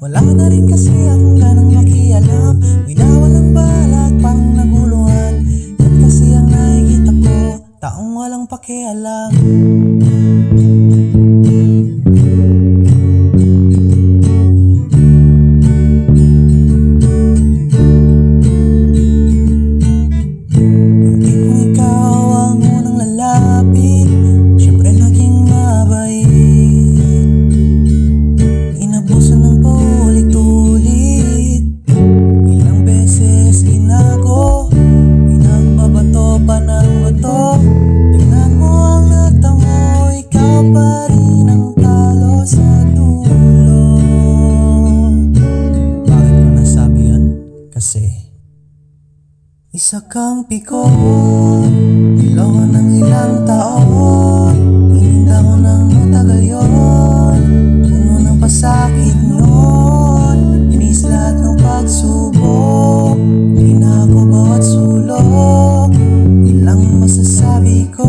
Wala na rin kasi akong ganang makialam. Winawalang balak, parang naguluhan. Yan kasi ang nakikita ko, taong walang pakialam. Hindi kung ikaw ang unang lalapit, syempre naging mabait. Inabusan ng paulit-ulit, ilang beses inago, pinagbabato pa ng bato. Tingnan mo ang natamo, ikaw pa rin ang talo sa dulo. Bakit ko nasabi yun? Kasi isa kang pikon, niloko ng ilang taon, ininda ko ng matagal yun. Puno ng pasakit noon, inis lahat ng pagsubok, di na ako bawat sulok, ilang masasabi ko.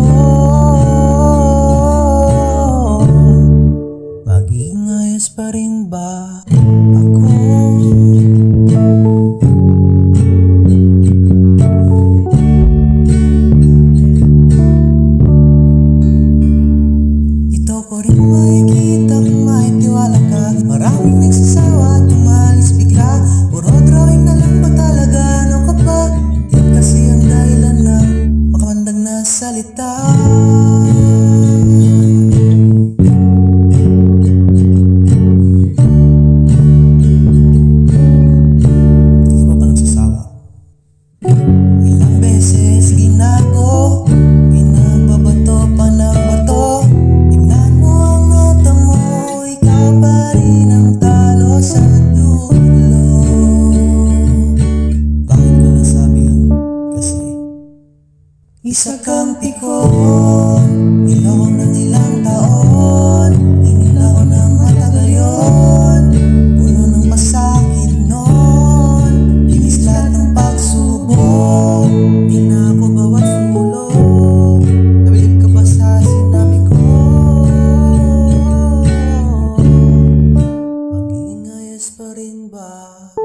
Maging ayos pa rin ba ako? Ko rin makikita kung maitiwala ka. Maraming nagsasawa at umalis bigla. Puro drawing na lang ba talaga? Ano ka ba? Yan kasi ang dahilan ng makamandag na salita. Di ka ba nagsasawa? Ilang beses ginago, pinagbabato pa ng bato. Isa kang pikon, niloko ng ilang taon, ininda ko ng matagal yun. Puno ng pasakit noon, inis lahat ng pagsubok, di na ako bawat sulok. Nabilib ka ba sa sinabi ko? Maging ayos pa rin ba ako?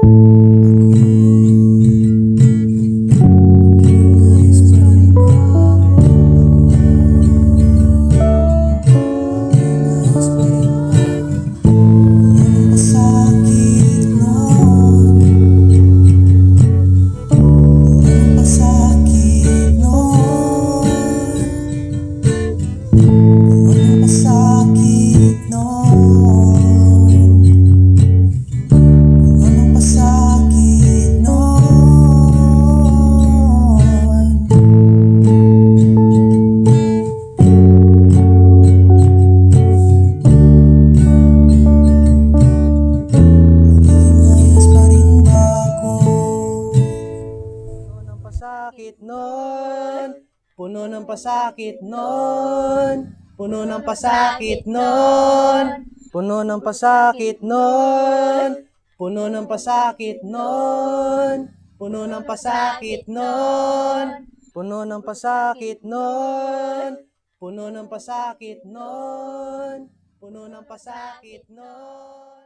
Puno ng pasakit noon, puno ng pasakit noon, puno ng pasakit noon, puno ng pasakit noon, puno ng pasakit noon, puno ng pasakit noon, puno ng pasakit noon, puno ng pasakit noon.